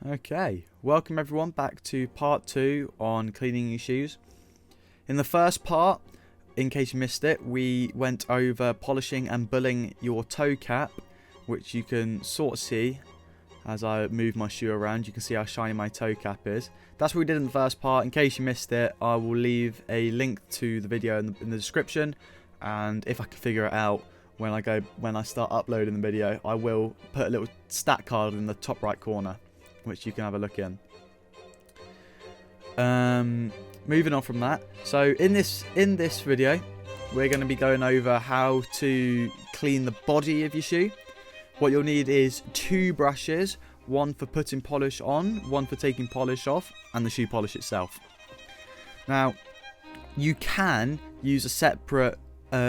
Okay, welcome everyone back to part 2 on cleaning your shoes. In the first part, in case you missed it, we went over polishing and bulling your toe cap, which you can sort of see as I move my shoe around. You can see how shiny my toe cap is. That's what we did in the first part. In case you missed it, I will leave a link to the video in the description, and if I can figure it out when I start uploading the video, I will put a little stat card in the top right corner, which you can have a look in. Moving on from that, so in this video we're going to be going over how to clean the body of your shoe. What you'll need is 2 brushes, one for putting polish on, one for taking polish off, and the shoe polish itself. Now you can use a separate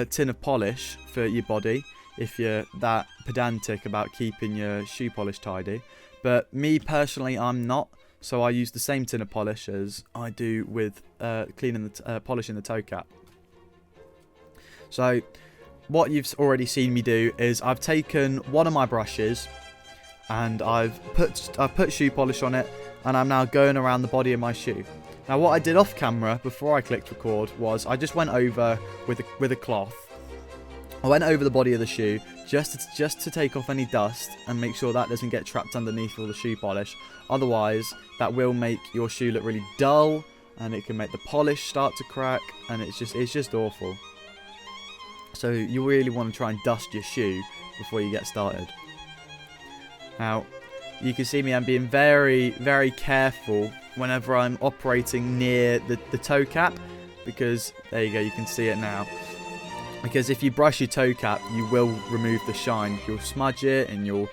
tin of polish for your body if you're that pedantic about keeping your shoe polish tidy. But me personally, I'm not, so I use the same tin of polish as I do with cleaning the polishing the toe cap. So what you've already seen me do is I've taken one of my brushes and I've put shoe polish on it, and I'm now going around the body of my shoe. Now what I did off camera before I clicked record was I just went over with a cloth. I went over the body of the shoe just to take off any dust and make sure that doesn't get trapped underneath all the shoe polish. Otherwise, that will make your shoe look really dull, and it can make the polish start to crack, and it's just awful. So you really want to try and dust your shoe before you get started. Now, you can see me, I'm being very, very careful whenever I'm operating near the toe cap, because there you go, you can see it now. Because if you brush your toe cap, you will remove the shine. You'll smudge it and you'll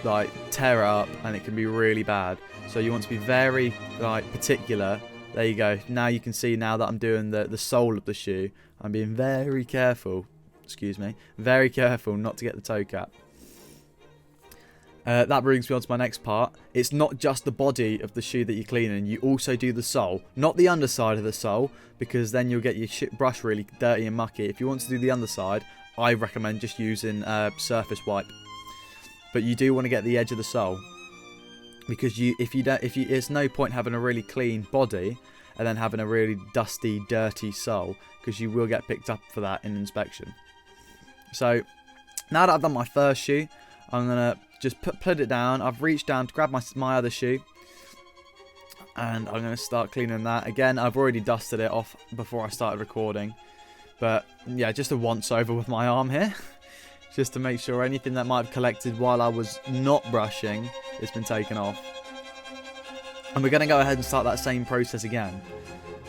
like tear it up, and it can be really bad. So you want to be very particular. There you go. Now you can see now that I'm doing the sole of the shoe. I'm being very careful. Excuse me. Very careful not to get the toe cap. That brings me on to my next part. It's not just the body of the shoe that you're cleaning. You also do the sole. Not the underside of the sole, because then you'll get your brush really dirty and mucky. If you want to do the underside, I recommend just using surface wipe. But you do want to get the edge of the sole, because there's no point having a really clean body and then having a really dusty, dirty sole, because you will get picked up for that in inspection. So now that I've done my first shoe, I'm gonna just put it down. I've reached down to grab my other shoe, and I'm going to start cleaning that. Again, I've already dusted it off before I started recording, but yeah, just a once over with my arm here, just to make sure anything that might have collected while I was not brushing has been taken off. And we're going to go ahead and start that same process again.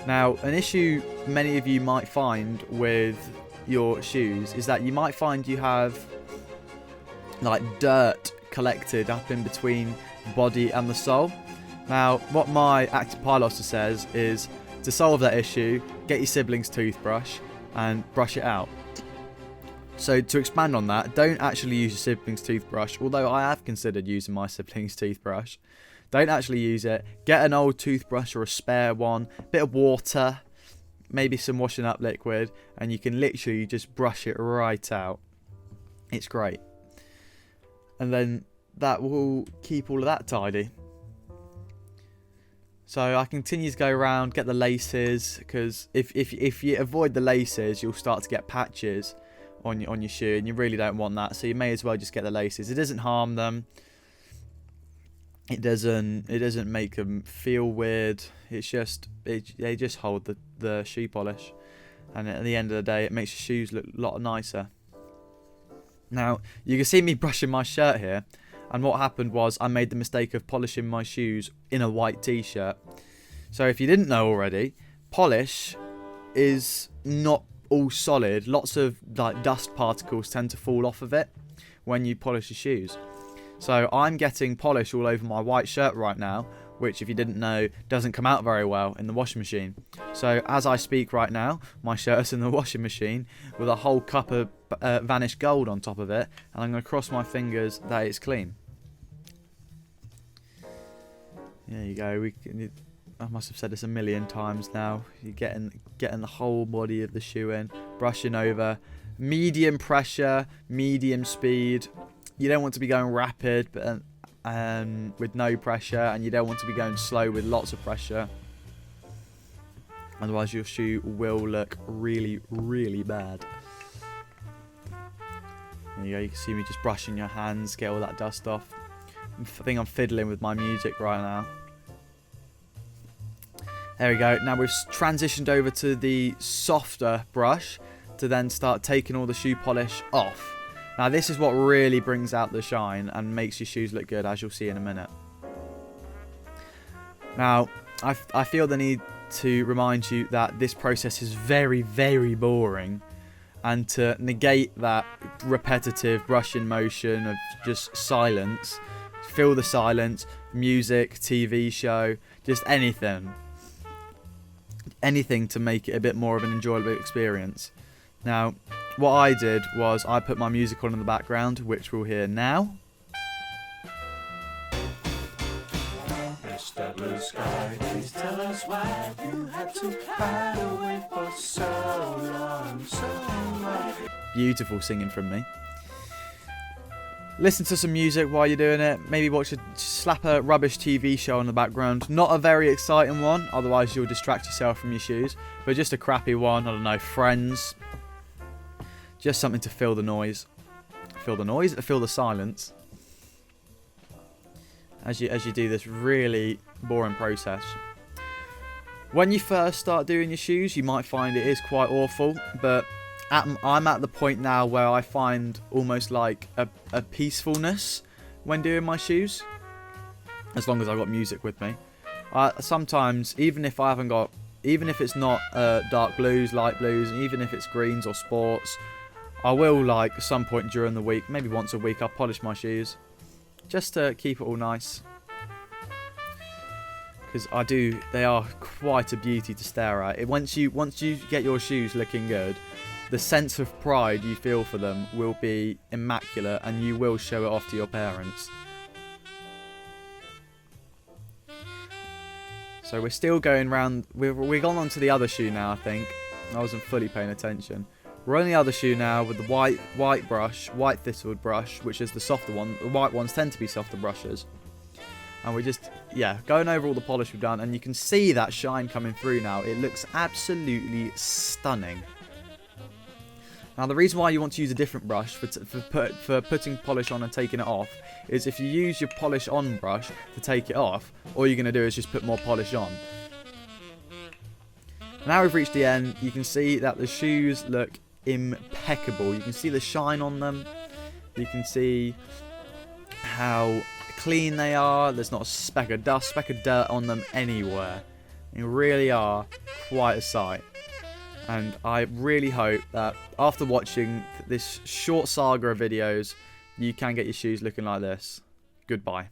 Now, an issue many of you might find with your shoes is that you might find you have like dirt collected up in between the body and the sole. Now, what my active piloter says is to solve that issue, get your sibling's toothbrush and brush it out. So to expand on that, don't actually use your sibling's toothbrush, although I have considered using my sibling's toothbrush. Don't actually use it. Get an old toothbrush or a spare one, a bit of water, maybe some washing up liquid, and you can literally just brush it right out. It's great. And then that will keep all of that tidy. So I continue to go around, get the laces, because if you avoid the laces, you'll start to get patches on your shoe, and you really don't want that. So you may as well just get the laces. It doesn't harm them. It doesn't make them feel weird. It's just they just hold the shoe polish, and at the end of the day, it makes your shoes look a lot nicer. Now, you can see me brushing my shirt here, and what happened was I made the mistake of polishing my shoes in a white t-shirt. So if you didn't know already, polish is not all solid. Lots of dust particles tend to fall off of it when you polish your shoes. So I'm getting polish all over my white shirt right now, which, if you didn't know, doesn't come out very well in the washing machine. So as I speak right now, my shirt's in the washing machine with a whole cup of vanished gold on top of it, and I'm going to cross my fingers that it's clean. There you go. I must have said this a million times now. You're getting the whole body of the shoe in, brushing over, medium pressure, medium speed. You don't want to be going rapid, but with no pressure, and you don't want to be going slow with lots of pressure. Otherwise your shoe will look really, really bad. There you go, you can see me just brushing your hands, get all that dust off. I think I'm fiddling with my music right now. There we go. Now we've transitioned over to the softer brush to then start taking all the shoe polish off. Now this is what really brings out the shine and makes your shoes look good, as you'll see in a minute. Now, I feel the need to remind you that this process is very, very boring. And to negate that repetitive brushing motion of just silence, fill the silence, music, TV show, just anything. Anything to make it a bit more of an enjoyable experience. Now, what I did was I put my music on in the background, which we'll hear now. Mr. Blue Sky, please tell us why you had to hide away for so long, so long. Beautiful singing from me. Listen to some music while you're doing it. Maybe slap a rubbish TV show on the background. Not a very exciting one, otherwise you'll distract yourself from your shoes. But just a crappy one, I don't know, Friends. Just something to fill the noise. Fill the noise? Fill the silence. As you do this really boring process. When you first start doing your shoes, you might find it is quite awful, but I'm at the point now where I find almost like a peacefulness when doing my shoes, as long as I've got music with me. Sometimes, even if it's not dark blues, light blues, and even if it's greens or sports, I will, like, some point during the week, maybe once a week, I'll polish my shoes just to keep it all nice. Because they are quite a beauty to stare at. Once you get your shoes looking good, the sense of pride you feel for them will be immaculate, and you will show it off to your parents. So we're still going round. We've gone on to the other shoe now, I think. I wasn't fully paying attention. We're on the other shoe now with the white brush, white thistled brush, which is the softer one. The white ones tend to be softer brushes. And we're just, going over all the polish we've done, and you can see that shine coming through now. It looks absolutely stunning. Now, the reason why you want to use a different brush for putting polish on and taking it off is if you use your polish on brush to take it off, all you're going to do is just put more polish on. Now we've reached the end, you can see that the shoes look impeccable. You can see the shine on them. You can see how clean they are. There's not a speck of dust, speck of dirt on them anywhere. They really are quite a sight. And I really hope that after watching this short saga of videos, you can get your shoes looking like this. Goodbye.